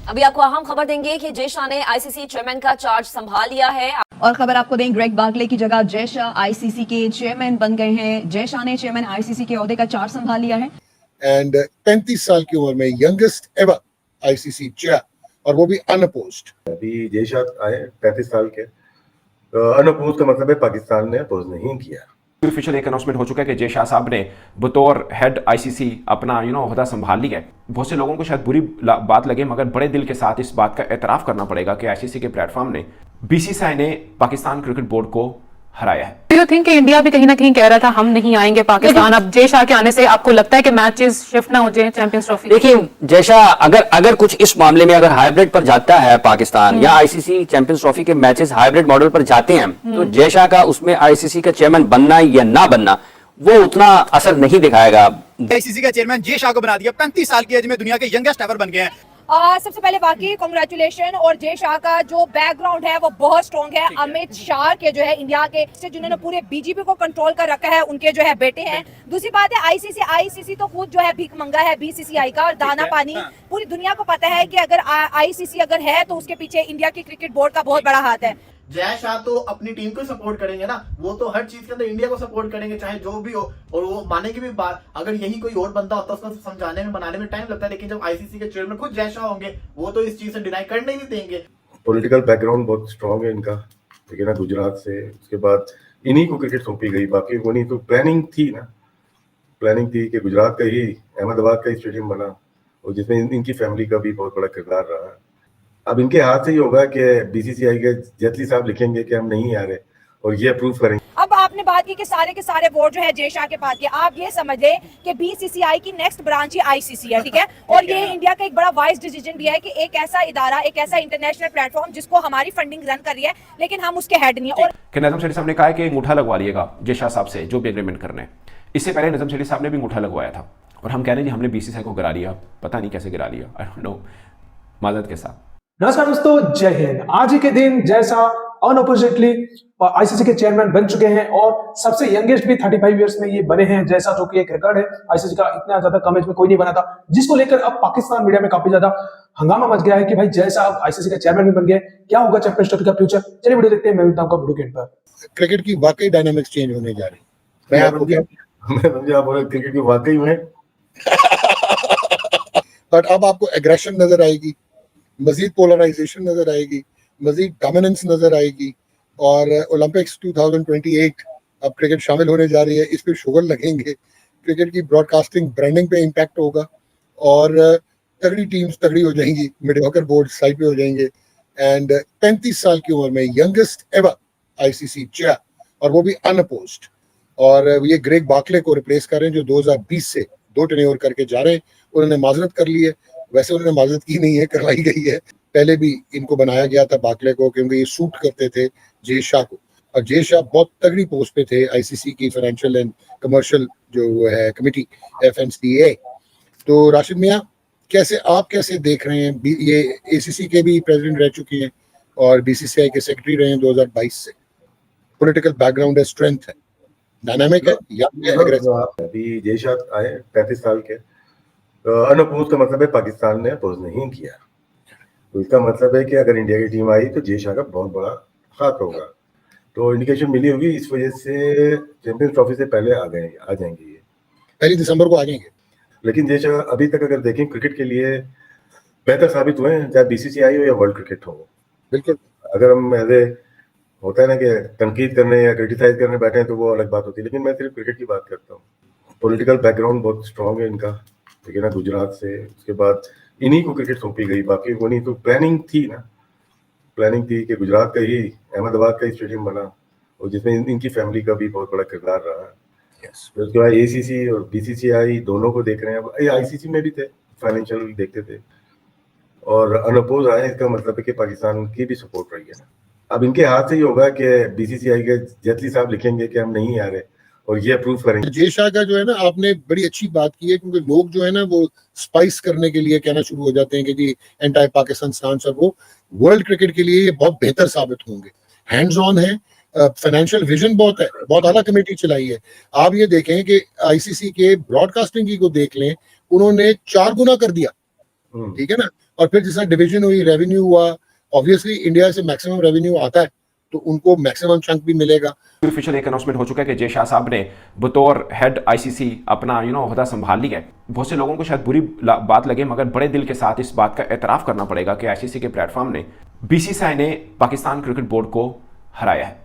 अभी आपको अहम खबर देंगे कि जय शाह ने आईसीसी चेयरमैन का चार्ज संभाल लिया है। और खबर आपको दें, ग्रेग बार्कले की जगह जय शाह आईसीसी के चेयरमैन बन गए हैं। जय शाह ने चेयरमैन आईसीसी के ओहदे का चार्ज संभाल लिया है। एंड 35 साल की उम्र में यंगेस्ट एवर आईसीसी चेयर, और वो भी अनअपोज्ड। अभी जय शाह आए 35 साल के, अनअपोज का मतलब है पाकिस्तान ने अपोज नहीं किया। ऑफिशियल एक अनाउंसमेंट हो चुका है कि जय शाह साहब ने बतौर हेड आईसीसी अपना ओहदा संभाल लिया है। बहुत से लोगों को शायद बुरी बात लगे, मगर बड़े दिल के साथ इस बात का एतराफ़ करना पड़ेगा कि आईसीसी के प्लेटफॉर्म ने बीसीसीआई ने पाकिस्तान क्रिकेट बोर्ड को हराया है। Do you think कि इंडिया भी कहीं ना कहीं कह रहा था हम नहीं आएंगे पाकिस्तान, अब जय शाह के आने से आपको लगता है कि मैचेस शिफ्ट ना हो जाए चैंपियंस ट्रॉफी? देखिए, जय शाह अगर कुछ इस मामले में अगर हाइब्रिड पर जाता है पाकिस्तान या आईसीसी चैंपियंस ट्रॉफी के मैचेस हाइब्रिड मॉडल पर जाते हैं, तो जय शाह का उसमें आईसीसी का चेयरमैन बनना या ना बनना वो उतना असर नहीं दिखाएगा। आईसीसी का चेयरमैन जय शाह को बना दिया। 35 साल की एज में दुनिया के यंगेस्ट एवर बन गए हैं। सबसे पहले वाकई कांग्रेचुलेशन, और जय शाह का जो बैकग्राउंड है वो बहुत स्ट्रॉन्ग है। अमित शाह के जो है इंडिया के से जिन्होंने पूरे बीजेपी को कंट्रोल कर रखा है, उनके जो है बेटे हैं। दूसरी बात है आईसीसी तो खुद जो है भीख मंगा है बीसीसीआई का, और दाना पानी पूरी दुनिया को पता है कि अगर आईसीसी अगर है तो उसके पीछे इंडिया की क्रिकेट बोर्ड का बहुत बड़ा हाथ है। जय शाह तो अपनी टीम को सपोर्ट करेंगे ना, वो तो हर चीज के अंदर इंडिया को सपोर्ट करेंगे चाहे जो भी हो, और वो मानेंगे भी बात। अगर यही कोई और बंदा होता उसको समझाने में बनाने में टाइम लगता है, लेकिन जब आईसीसी के चेयरमैन खुद जय शाह होंगे वो तो इस चीज से डिनाई करने ही नहीं देंगे। पॉलिटिकल बैकग्राउंड बहुत स्ट्रांग है इनका, ठीक है ना, गुजरात से। उसके बाद इन्हीं को क्रिकेट सौंपी गई, बाकी को नहीं। तो प्लानिंग थी कि गुजरात का ही अहमदाबाद का ही स्टेडियम बना, और जिसमें इनकी फैमिली का भी बहुत बड़ा किरदार रहा है। अब इनके हाथ से ही होगा कि बीसीसीआई के जेटली साहब लिखेंगे कि हम नहीं आ रहे, और ये अप्रूव करेंगे। अब आपने बात की कि सारे के सारे वोट जो है जय शाह के पास के, आप ये समझ लें कि बीसीसीआई की नेक्स्ट ब्रांच ही आईसीसी है, ठीक है। और ये इंडिया का एक बड़ा वाइज डिसीजन भी है कि एक ऐसा इदारा, एक ऐसा इंटरनेशनल प्लेटफॉर्म जिसको हमारी फंडिंग रन कर रही है, लेकिन हम उसके हेड नहीं है। और नजम शेठी साहब ने कहा है कि अंगूठा लगवा लिएगा जय शाह साहब से जो भी एग्रीमेंट करने हैं। इससे पहले नजम शेठी साहब ने भी अंगूठा लगवाया था, और हम कह रहे हैं हमने बीसीसीआई को गिरा लिया, पता नहीं कैसे गिरा लिया, आई डोंट नो, माजरत के साथ। नमस्कार दोस्तों, जय हिंद। आज ही के दिन जय शाह अनअपोजिटली आईसीसी के चेयरमैन बन चुके हैं, और सबसे यंगेस्ट भी 35 इयर्स में ये बने हैं जय शाह, जो कि एक रिकॉर्ड है आईसीसी का। इतना ज्यादा कम एज में कोई नहीं बना था, जिसको लेकर अब पाकिस्तान मीडिया में काफी ज्यादा हंगामा मच गया है कि भाई जय शाह आईसीसी के चेयरमैन भी बन गए, क्या होगा चैंपियंस ट्रॉफी का फ्यूचर। चलिए वीडियो देखते हैं, मैं मिलता हूं आपको वीडियो के एंड पर। क्रिकेट की वाकई डायनामिक्स चेंज होने जा रही है। मैं आप बोले क्रिकेट की वाकई में बट अब आपको एग्रेशन नजर आएगी, मजीद पोलराइजेशन नजर आएगी, मजीद डोमिनेंस नजर आएगी, और ओलंपिक्स 2028 अब क्रिकेट शामिल होने जा रही है, इस पे शुगर लगेंगे। क्रिकेट की ब्रॉडकास्टिंग ब्रांडिंग पे इम्पैक्ट होगा, और तगड़ी टीम्स तगड़ी हो जाएंगी, मीडियोकर बोर्ड साइड पे हो जाएंगे। एंड 35 साल की उम्र में यंगेस्ट एवर आईसीसी चेयर, और वो भी अनअपोज्ड। और ये ग्रेग बार्कले को रिप्लेस कर रहे हैं, जो 2020 से 2 टेन्योर करके जा रहे हैं। उन्होंने माजरत कर ली है, वैसे उन्होंने माजरत की नहीं है, करवाई गई है। पहले भी इनको बनाया गया था बार्कले को, क्योंकि ये सूट करते थे जय शाह को, और जय शाह बहुत तगड़ी पोस्ट पे थे आईसीसी की फाइनेंशियल एंड कमर्शियल जो है कमेटी FNCA। तो राशिद मियां, आप कैसे देख रहे हैं, ये एसीसी के भी प्रेसिडेंट रह चुके हैं और बीसीसीआई के सेक्रेटरी रहे हैं 2022 से। पॉलिटिकल बैकग्राउंड है, स्ट्रेंथ है, डायनामिक है या एग्रेसिव? अभी जय शाह आए 35 साल के, अनअपोज का मतलब है पाकिस्तान ने अपोज नहीं किया। तो इसका मतलब है कि अगर इंडिया की टीम आई तो जय शाह का बहुत बड़ा हाथ होगा। तो इंडिकेशन मिली होगी, इस वजह से चैंपियंस ट्रॉफी से पहले आ जाएंगे ये 1 दिसंबर को आ जाएंगे। लेकिन जय शाह अभी तक अगर देखें क्रिकेट के लिए बेहतर साबित हुए हैं, चाहे बीसीसीआई हो या वर्ल्ड क्रिकेट हो। बिल्कुल, अगर हम होता है ना कि तनकीद करने या क्रिटिसाइज करने बैठे हैं तो वो अलग बात होती है, लेकिन मैं सिर्फ क्रिकेट की बात करता हूँ। पॉलिटिकल बैकग्राउंड बहुत स्ट्रांग है इनका, ठीक है ना, गुजरात से। उसके बाद इन्हीं को क्रिकेट सौंपी गई, बाकी को नहीं। तो प्लानिंग थी कि गुजरात का ही अहमदाबाद का ही स्टेडियम बना, और जिसमें इनकी फैमिली का भी बहुत बड़ा किरदार रहा है। तो उसके बाद एसीसी और बीसीसीआई दोनों को देख रहे हैं। आईसीसी में भी थे, फाइनेंशियल देखते थे, और अनअपोज आए, इसका मतलब है कि पाकिस्तान की भी सपोर्ट रही है। अब इनके हाथ से ही होगा कि बीसीसीआई के जेटली साहब लिखेंगे कि हम नहीं आ रहे, और ये अप्रूव करेंगे। जय शाह का जो है ना, आपने बड़ी अच्छी बात की है, क्योंकि लोग जो है ना वो स्पाइस करने के लिए कहना शुरू हो जाते हैं कि जी एंटी पाकिस्तान स्टांस, और वो वर्ल्ड क्रिकेट के लिए ये बहुत बेहतर साबित होंगे। हैंड्स ऑन है, फाइनेंशियल विजन बहुत है, बहुत आला कमेटी चलाई है। आप ये देखें कि आईसीसी के ब्रॉडकास्टिंग की को देख लें, उन्होंने 4 गुना कर दिया, ठीक है ना। और फिर जैसा डिवीजन हुई, रेवेन्यू हुआ, ऑब्वियसली इंडिया से मैक्सिमम रेवेन्यू आता है तो उनको मैक्सिमम चंक भी मिलेगा। ऑफिशियल एक अनाउंसमेंट हो चुका है कि जय शाह साहब ने बतौर हेड आईसीसी अपना ओहदा संभाल लिया है। बहुत से लोगों को शायद बुरी बात लगे, मगर बड़े दिल के साथ इस बात का एतराफ़ करना पड़ेगा कि आईसीसी के प्लेटफॉर्म ने बीसीसीआई ने पाकिस्तान क्रिकेट बोर्ड को हराया है।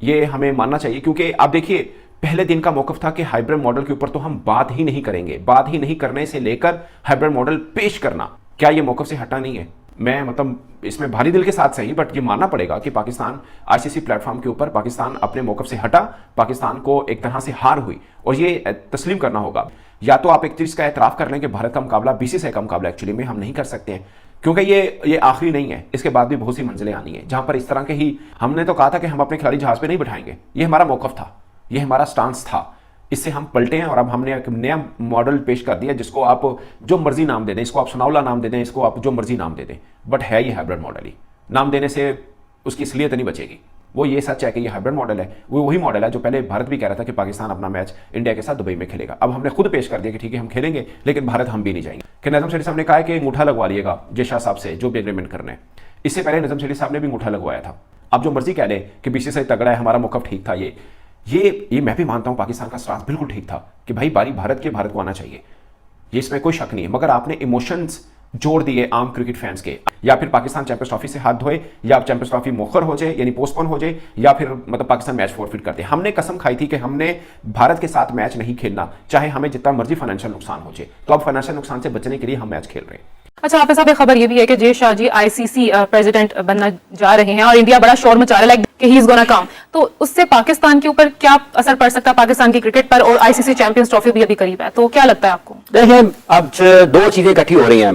ये हमें मानना चाहिए, क्योंकि आप देखिए पहले दिन का मौकफ था कि हाइब्रिड मॉडल के ऊपर तो हम बात ही नहीं करेंगे। बात ही नहीं करने से लेकर हाइब्रिड मॉडल पेश करना, क्या ये मौकफ से हटा नहीं है? मैं मतलब इसमें भारी दिल के साथ सही, बट ये मानना पड़ेगा कि पाकिस्तान आईसीसी प्लेटफॉर्म के ऊपर पाकिस्तान अपने मौकफ से हटा, पाकिस्तान को एक तरह से हार हुई और ये तस्लीम करना होगा। या तो आप एक चीज का एतराफ़ कर लें कि भारत का मुकाबला बीसीसीआई का मुकाबला एक्चुअली में हम नहीं कर सकते हैं, क्योंकि ये आखिरी नहीं है, इसके बाद भी बहुत सी मंजिलें आनी है जहां पर इस तरह के ही हमने तो कहा था कि हम अपने खिलाड़ी जहाज पे नहीं बिठाएंगे। ये हमारा मौकफ था, ये हमारा स्टांस था। इससे हम पलटे हैं और अब हमने एक नया मॉडल पेश कर दिया जिसको आप जो मर्जी नाम दे दें, इसको आप सनाउल्ला नाम दे दें, इसको आप जो मर्जी नाम दे दें, बट है ये हाइब्रिड मॉडल ही। नाम देने से उसकी असलियत नहीं बचेगी। वो ये सच है कि ये हाइब्रिड मॉडल है, वो वही मॉडल है जो पहले भारत भी कह रहा था कि पाकिस्तान अपना मैच इंडिया के साथ दुबई में खेलेगा। अब हमने खुद पेश कर दिया कि ठीक है हम खेलेंगे, लेकिन भारत हम भी नहीं जाएंगे। कि नजम शेठी साहब ने कहा है कि अंगूठा लगवा लिएगा जय शाह साहब से जो भी एग्रीमेंट करना है। इससे पहले नजम शेठी साहब ने भी अंगूठा लगवाया था। अब जो मर्जी कह लें कि बीसीसीआई तगड़ा है, हमारा मौकफ ठीक था, ये मैं भी मानता हूं पाकिस्तान का स्टांस बिल्कुल ठीक था कि भाई बारी भारत को आना चाहिए, ये इसमें कोई शक नहीं है। मगर आपने इमोशंस जोड़ दिए आम क्रिकेट फैंस के, या फिर पाकिस्तान चैंपियंस ट्रॉफी से हाथ धोए, या चैंपियंस ट्रॉफी मुखर हो जाए यानी पोस्टपोन हो जाए, या फिर मतलब पाकिस्तान मैच फॉरफिट करते। हमने कसम खाई थी कि हमने भारत के साथ मैच नहीं खेलना, चाहे हमें जितना मर्जी फाइनेंशियल नुकसान हो जाए। तो अब फाइनेंशियल नुकसान से बचने के लिए हम मैच खेल रहे हैं। अच्छा हाफिज साहब, एक खबर ये भी है कि जय शाह जी आईसीसी प्रेसिडेंट बनना जा रहे हैं और इंडिया बड़ा शोर मचा रहा है लाइक कि ही इज गोना कम, तो उससे पाकिस्तान के ऊपर क्या असर पड़ सकता है, पाकिस्तान की क्रिकेट पर? और आईसीसी चैंपियंस ट्रॉफी भी अभी करीब है, तो क्या लगता है आपको? देखिए अब दो चीजें इकट्ठी हो रही हैं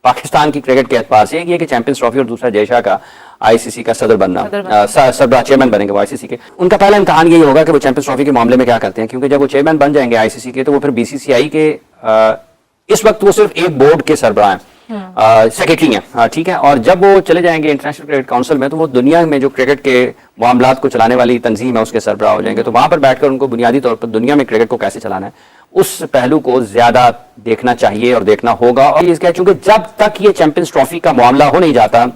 पाकिस्तान की क्रिकेट के एतबार से। एक ये कि चैंपियंस ट्रॉफी और दूसरा जय शाह का आईसीसी का सदर बनना, सरबराह चेयरमैन बनेंगे वो आईसीसी के। उनका पहला इम्तिहान यही होगा कि वो चैंपियंस ट्रॉफी के मामले में क्या करते हैं, क्योंकि जब वो चेयरमैन बन जाएंगे आईसीसी के तो वो फिर बीसीसीआई के इस वक्त वो सिर्फ एक बोर्ड के सरबराह हैं, सेक्रेटरी हैं, ठीक है। और जब वो चले जाएंगे इंटरनेशनल क्रिकेट काउंसिल में तो वो दुनिया में जो क्रिकेट के मामलात को चलाने वाली तंजीम है उसके सरबराह हो जाएंगे। तो वहां पर बैठकर उनको बुनियादी तौर पर दुनिया में क्रिकेट को कैसे चलाना है उस पहलू को ज्यादा देखना चाहिए और देखना होगा। और इसका चूंकि जब तक ये चैंपियंस ट्रॉफी का मामला हो नहीं जाता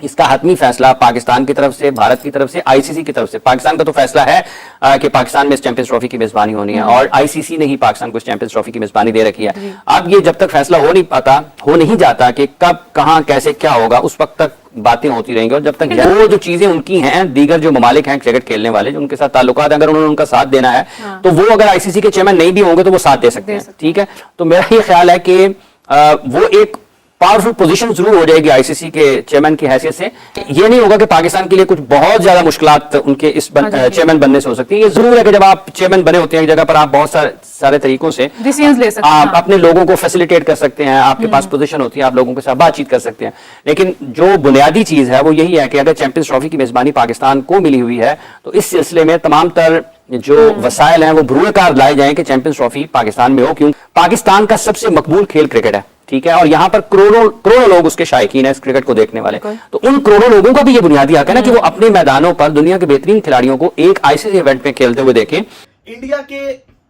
इसका हतमी फैसला पाकिस्तान की तरफ से, भारत की तरफ से, आईसीसी की तरफ से। पाकिस्तान का तो फैसला है कि पाकिस्तान में इस चैंपियंस ट्रॉफी की मेजबानी होनी है और आईसीसी ने ही पाकिस्तान को इस चैंपियंस ट्रॉफी की मेजबानी दे रखी है। अब ये जब तक फैसला हो नहीं जाता कि कब कहां कैसे क्या होगा, उस वक्त तक बातें होती रहेंगी। और जब तक वो जो चीजें उनकी हैं, दीगर जो ममालिक हैं क्रिकेट खेलने वाले जो उनके साथ ताल्लुकात, अगर उन्होंने उनका साथ देना है तो वो अगर आईसीसी के चेयरमैन नहीं भी होंगे तो वो साथ दे सकते हैं, ठीक है। तो मेरा ये ख्याल है कि वो एक पावरफुल पोजीशन जरूर हो जाएगी आईसीसी के चेयरमैन की हैसियत से। ये नहीं होगा कि पाकिस्तान के लिए कुछ बहुत ज्यादा मुश्किलात उनके इस चेयरमैन बनने से हो सकती है। ये जरूर है कि जब आप चेयरमैन बने होते हैं एक जगह पर, आप बहुत सारे तरीकों से डिसीजंस ले सकते हैं, आप अपने लोगों को फैसिलिटेट कर सकते हैं, आपके पास पोजीशन होती है, आप लोगों के साथ बातचीत कर सकते हैं। लेकिन जो बुनियादी चीज है वो यही है कि अगर चैंपियंस ट्रॉफी की मेजबानी पाकिस्तान को मिली हुई है तो इस सिलसिले में तमाम तर जो वसाइल हैं वो भरूएकार लाए जाएं कि चैंपियंस ट्रॉफी पाकिस्तान में हो, क्योंकि पाकिस्तान का सबसे मकबूल खेल क्रिकेट है, ठीक है। और यहाँ पर करोड़ों लोग उसके शायकीन है इस क्रिकेट को देखने वाले। तो उन करोड़ों लोगों का भी ये बुनियादी हक है ना कि वो अपने मैदानों पर दुनिया के बेहतरीन खिलाड़ियों को एक आईसीसी इवेंट में खेलते हुए देखें। इंडिया के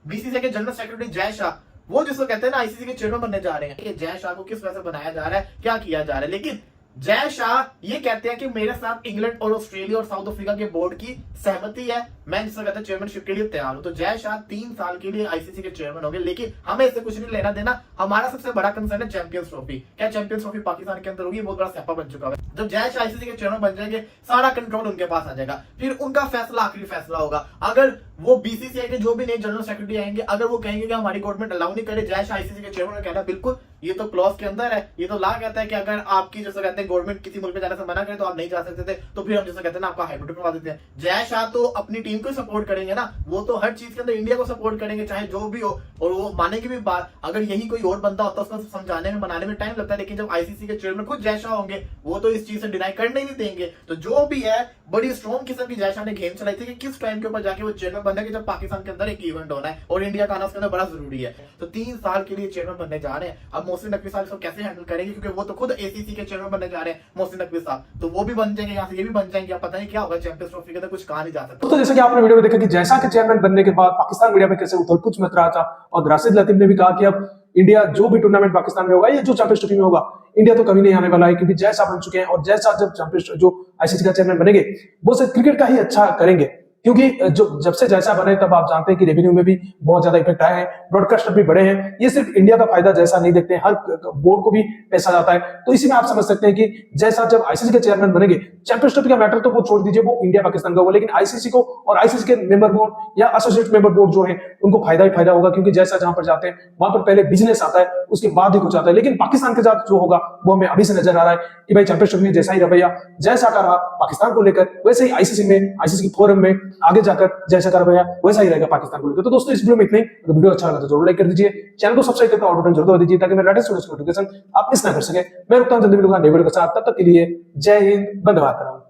बीसीसीआई के जनरल सेक्रेटरी जय शाह, वो जिसको कहते हैं ना आईसीसी के चेयरमैन बनने जा रहे हैं, कि जय शाह को किस वजह से बनाया जा रहा है, क्या किया जा रहा है। लेकिन जय शाह ये कहते हैं कि मेरे साथ इंग्लैंड और ऑस्ट्रेलिया और साउथ अफ्रीका के बोर्ड की सहमति है, मैं जिसको कहते हैं चेयरमैनशिप के लिए तैयार हूं। तो जय शाह 3 साल के लिए आईसीसी के चेयरमैन होंगे, लेकिन हमें इससे कुछ नहीं लेना देना। हमारा सबसे बड़ा कंसर्न है चैंपियंस ट्रॉफी। क्या चैंपियंस ट्रॉफी पाकिस्तान के अंदर होगी? बहुत बड़ा स्टेप बन चुका है। जब जय शाह आईसीसी के चेयरमैन बन जाएंगे सारा कंट्रोल उनके पास आ जाएगा, फिर उनका फैसला आखिरी फैसला होगा। अगर वो बीसीसीआई के जो भी नए जनरल सेक्रेटरी आएंगे, अगर वो कहेंगे कि हमारी गवर्नमेंट अलाउ नहीं करे जय शाह आईसीसी के चेयरमैन का कहना, बिल्कुल ये तो क्लॉज के अंदर है, ये तो लॉ कहता है कि अगर आपकी जैसे कहते हैं गवर्नमेंट किसी मुल्क में जाने से मना करे तो आप नहीं जा सकते थे, तो फिर हम जैसे कहते हैं ना आपका हाइब्रिड करवा देते हैं। जय शाह तो अपनी टीम को सपोर्ट करेंगे ना, वो तो हर चीज के अंदर इंडिया को सपोर्ट करेंगे चाहे जो भी हो, और वो मानेंगे भी बात। अगर यही कोई और बंदा होता उसको समझाने में मनाने में टाइम लगता है, लेकिन जब आईसीसी के चेयरमैन खुद जय शाह होंगे वो तो इस चीज से डिनाई करने ही नहीं देंगे। तो जो भी है बड़ी स्ट्रॉन्ग किस्म की जय शाह ने गेम चलाई थी कि किस टाइम के ऊपर जाके वो चेयरमैन बनने के, जब पाकिस्तान के अंदर एक इवेंट होना है और इंडिया का आना उसके अंदर बड़ा जरूरी है। तो 3 साल के लिए चेयरमैन बनने जा रहे हैं। अब मोहसिन नकवी साहब इसको कैसे हैंडल करेंगे, क्योंकि वो तो खुद एसीसी के चेयरमैन बनने जा रहे हैं मोहसिन नकवी साहब, तो वो भी बन जाएंगे, यहाँ से ये भी बन जाएंगे। पता नहीं क्या होगा चैंपियंस ट्रॉफी के अंदर, कुछ कहा नहीं जा सकता। तो जैसे कि आपने वीडियो में देखा कि जय शाह के चेयरमैन बनने के बाद पाकिस्तान मीडिया में कैसे उथल पुथल मच रहा था और राशिद लतीफ ने भी कहा कि अब इंडिया जो भी टूर्नामेंट पाकिस्तान में होगा या जो चैंपियंस ट्रॉफी में होगा, इंडिया तो कभी नहीं आने वाला है, क्योंकि जैसा बन चुके हैं और जैसा जब चैंपियंस जो आईसीसी का चेयरमैन बनेंगे वो सिर्फ क्रिकेट का ही अच्छा करेंगे, क्योंकि जो जब से जैसा बने तब आप जानते हैं कि रेवेन्यू में भी बहुत ज्यादा इफेक्ट आए हैं, ब्रॉडकास्टर भी बढ़े हैं। ये सिर्फ इंडिया का फायदा जैसा नहीं देखते हैं, हर बोर्ड को भी पैसा जाता है। तो इसी में आप समझ सकते हैं कि जैसा जब आईसीसी के चेयरमैन बनेंगे, चैंपियंस ट्रॉफी का मैटर तो वो छोड़ दीजिए, वो इंडिया पाकिस्तान का होगा, लेकिन आईसीसी को और आईसीसी के मेंबर बोर्ड या एसोसिएट मेंबर बोर्ड जो है उनको फायदा ही फायदा होगा, क्योंकि जैसा जहां पर जाते हैं वहां पर पहले बिजनेस आता है, उसके बाद ही कुछ आता है। लेकिन पाकिस्तान के साथ जो होगा वो हमें अभी से नजर आ रहा है कि भाई चैंपियंस ट्रॉफी में जैसा ही रवैया जैसा का रहा पाकिस्तान को लेकर, वैसे ही आईसीसी में, आईसीसी के फोरम में आगे जाकर जैसा कर रहा है वैसा ही रहेगा पाकिस्तान को लेकर। तो दोस्तों इस वीडियो में इतना ही। अगर वीडियो अच्छा लगा तो जरूर लाइक कर दीजिए, चैनल को सब्सक्राइब करके ऑल बटन जरूर दबा दीजिए ताकि मेरे लेटेस्ट वीडियोस की नोटिफिकेशन आप मिस ना कर सके। मैं रुकता हूं जल्दी वीडियो का नए वीडियो के साथ, तब तक के लिए जय हिंद, वंदे मातरम।